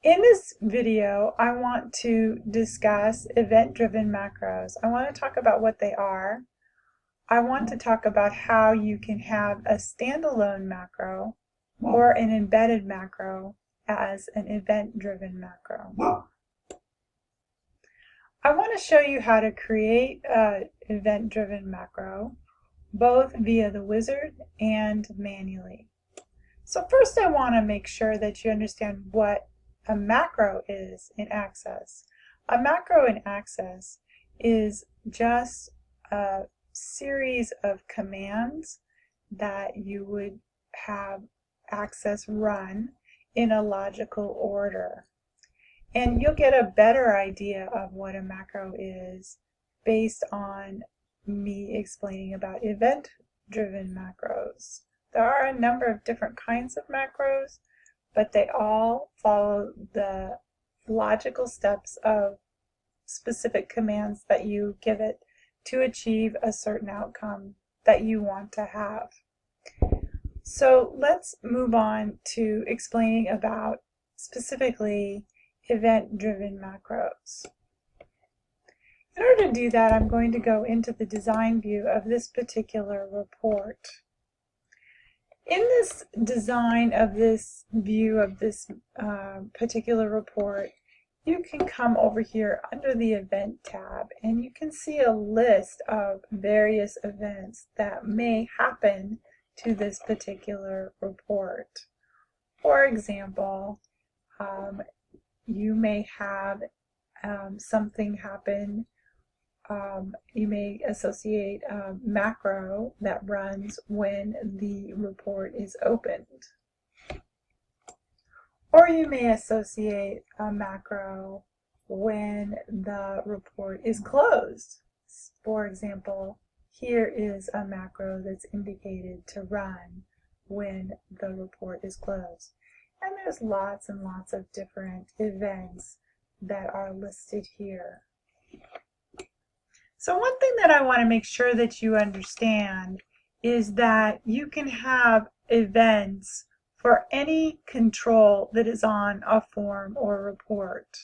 In this video, I want to discuss event-driven macros. I want to talk about what they are. I want to talk about how you can have a standalone macro or an embedded macro as an event-driven macro. I want to show you how to create an event-driven macro, both via the wizard and manually. So first I want to make sure that you understand what a macro is in Access. A macro in Access is just a series of commands that you would have Access run in a logical order. And you'll get a better idea of what a macro is based on me explaining about event-driven macros. There are a number of different kinds of macros, but they all follow the logical steps of specific commands that you give it to achieve a certain outcome that you want to have. So let's move on to explaining about specifically event-driven macros. In order to do that, I'm going to go into the design view of this particular report. In this design of this view of this particular report, you can come over here under the Event tab and you can see a list of various events that may happen to this particular report. For example, you may have something happen. You may associate a macro that runs when the report is opened. Or you may associate a macro when the report is closed. For example, here is a macro that's indicated to run when the report is closed. And there's lots and lots of different events that are listed here. So one thing that I want to make sure that you understand is that you can have events for any control that is on a form or report.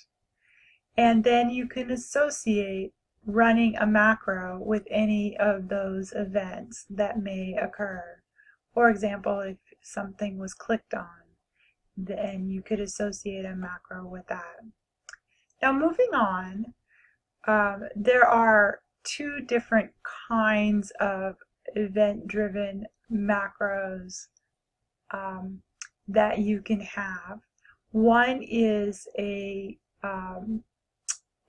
And then you can associate running a macro with any of those events that may occur. For example, if something was clicked on, then you could associate a macro with that. Now moving on, there are two different kinds of event-driven macros that you can have. One is a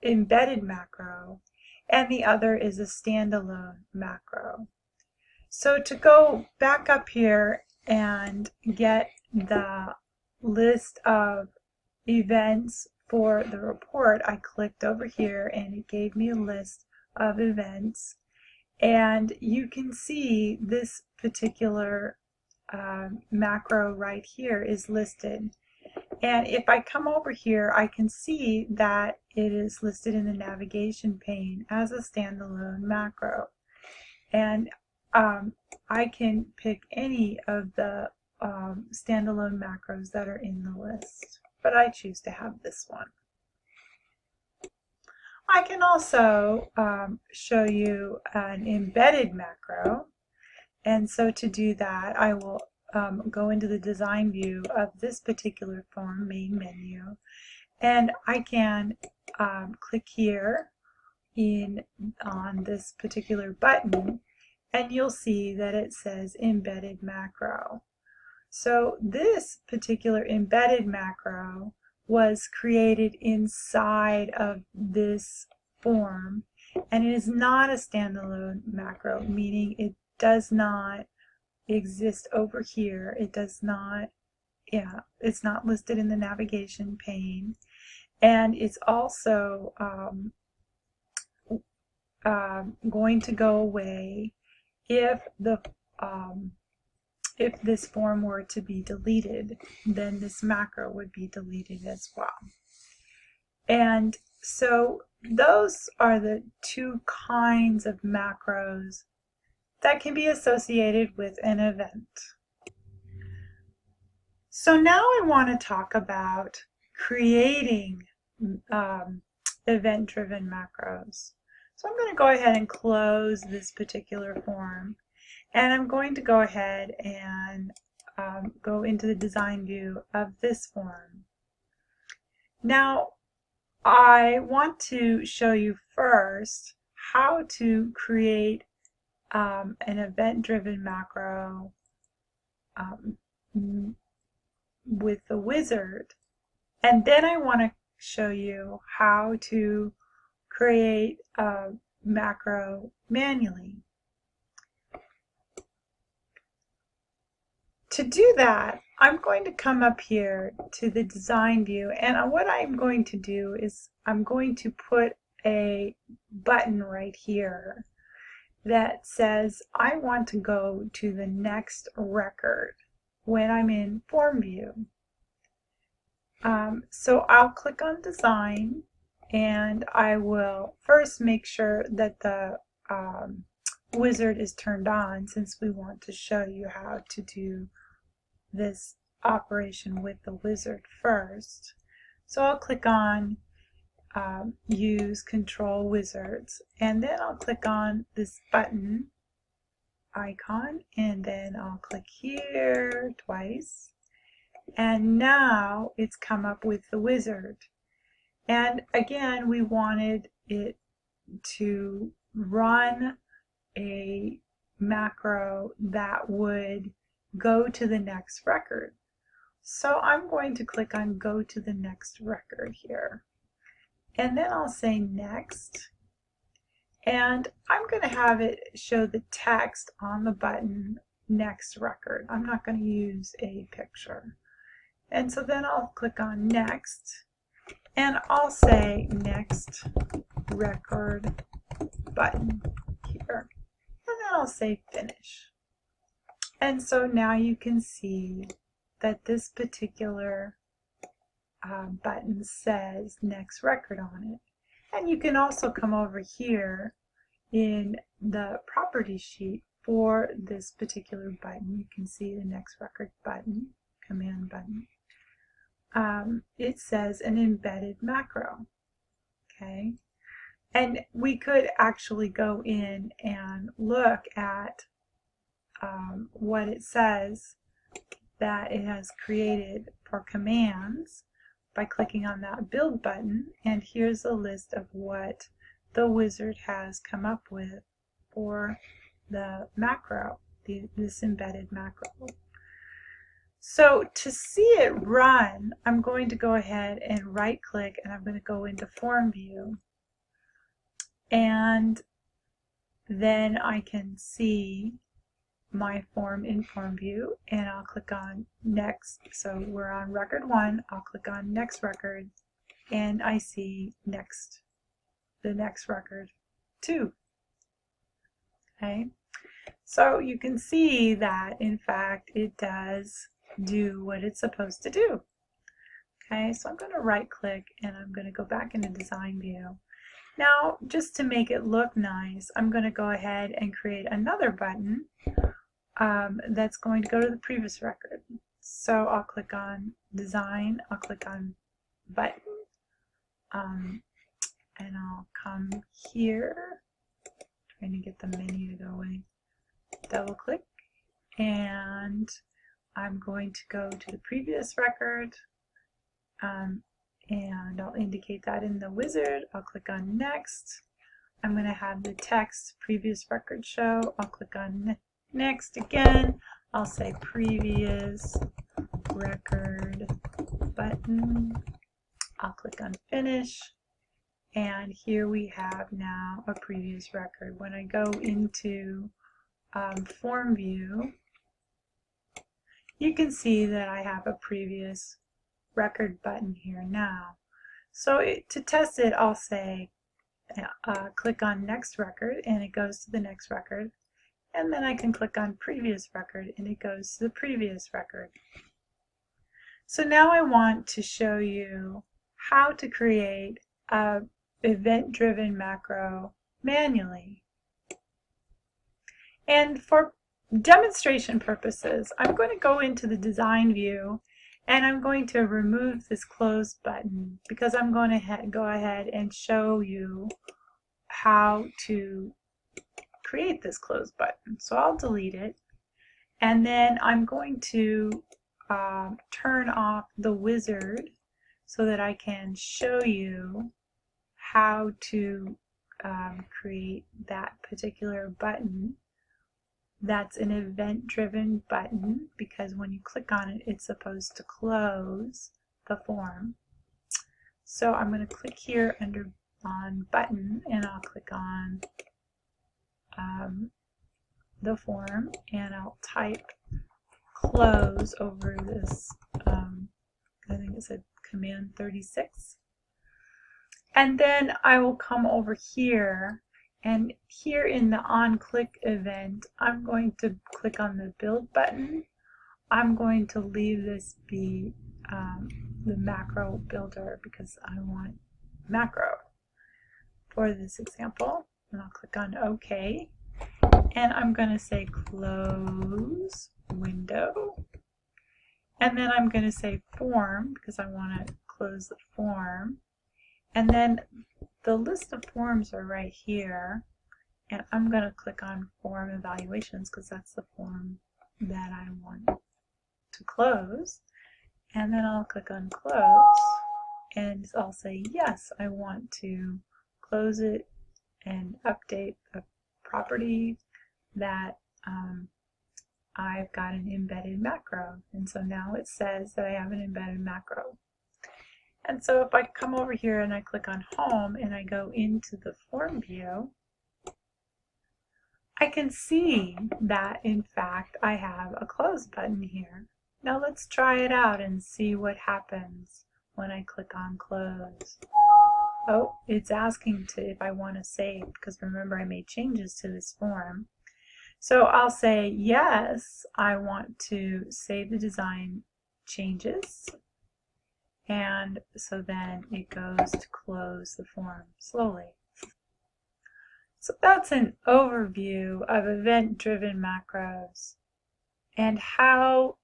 embedded macro, and the other is a standalone macro. So to go back up here and get the list of events for the report, I clicked over here and it gave me a list of events, and you can see this particular macro right here is listed. And if I come over here, I can see that it is listed in the navigation pane as a standalone macro. And I can pick any of the standalone macros that are in the list, but I choose to have this one. I can also show you an embedded macro, and so to do that I will go into the design view of this particular form main menu, and I can click here on this particular button, and you'll see that it says embedded macro. So this particular embedded macro was created inside of this form, and it is not a standalone macro, meaning it does not exist over here. It does not, it's not listed in the navigation pane, and it's also going to go away if this form were to be deleted. Then this macro would be deleted as well. And so those are the two kinds of macros that can be associated with an event. So now I want to talk about creating event-driven macros. So I'm going to go ahead and close this particular form, and I'm going to go ahead and go into the design view of this form. Now, I want to show you first how to create an event-driven macro with the wizard, and then I want to show you how to create a macro manually. To do that, I'm going to come up here to the design view, and what I'm going to do is I'm going to put a button right here that says I want to go to the next record when I'm in form view. So I'll click on design, and I will first make sure that the wizard is turned on, since we want to show you how to do this operation with the wizard first. So I'll click on use control wizards, and then I'll click on this button icon, and then I'll click here twice, and now it's come up with the wizard. And again, we wanted it to run a macro that would go to the next record. So I'm going to click on go to the next record here, and then I'll say next, and I'm going to have it show the text on the button next record. I'm not going to use a picture. And so then I'll click on next, and I'll say next record button here, and then I'll say finish. And so now you can see that this particular button says next record on it. And you can also come over here in the property sheet for this particular button. You can see the next record button, command button. It says an embedded macro. Okay, and we could actually go in and look at what it says that it has created for commands by clicking on that build button, and here's a list of what the wizard has come up with for the macro, this embedded macro. So to see it run, I'm going to go ahead and right click, and I'm going to go into form view, and then I can see my form in form view, and I'll click on next. So we're on record 1, I'll click on next record, and I see next, the next record 2. Okay, so you can see that in fact it does do what it's supposed to do. Okay, so I'm going to right click, and I'm going to go back into design view. Now, just to make it look nice, I'm going to go ahead and create another button that's going to go to the previous record. So I'll click on design, I'll click on button, and I'll come here, trying to get the menu to go away, double click, and I'm going to go to the previous record, and I'll indicate that in the wizard. I'll click on next. I'm going to have the text previous record show. I'll click on next again. I'll say previous record button. I'll click on finish, and here we have now a previous record. When I go into form view, you can see that I have a previous record button here now. So to test it, I'll say click on next record, and it goes to the next record, and then I can click on previous record, and it goes to the previous record. So now I want to show you how to create a event-driven macro manually. And for demonstration purposes, I'm going to go into the design view, And I'm going to remove this close button because I'm going to go ahead and show you how to create this close button. So I'll delete it. And then I'm going to turn off the wizard so that I can show you how to create that particular button. That's an event-driven button because when you click on it, it's supposed to close the form. So I'm going to click here on button, and I'll click on the form, and I'll type close over this, I think it said command 36. And then I will come over here, and here in the on-click event, I'm going to click on the build button. I'm going to leave this be the macro builder because I want macro for this example. And I'll click on OK. And I'm going to say close window. And then I'm going to say form because I want to close the form. And then the list of forms are right here. And I'm going to click on form evaluations because that's the form that I want to close. And then I'll click on close. And I'll say yes, I want to close it and update the property that I've got an embedded macro. And so now it says that I have an embedded macro. And so if I come over here and I click on home and I go into the form view, I can see that in fact I have a close button here. Now let's try it out and see what happens when I click on close. Oh, it's asking if I want to save because remember I made changes to this form. So I'll say yes, I want to save the design changes. And so then it goes to close the form slowly. So that's an overview of event-driven macros and how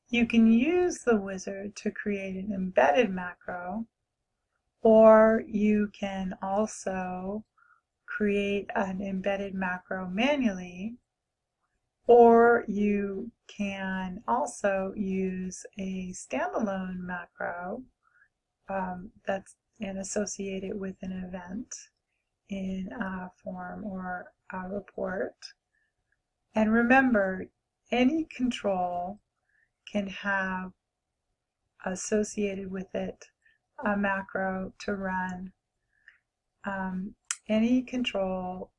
you can use the wizard to create an embedded macro, or you can also create an embedded macro manually, or you can also use a standalone macro that's associated with an event in a form or a report. And remember, any control can have associated with it a macro to run. Any control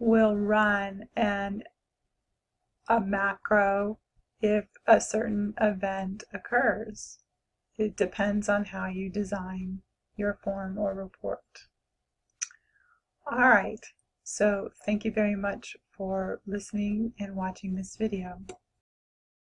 will run a macro if a certain event occurs. It depends on how you design your form or report. All right, so thank you very much for listening and watching this video.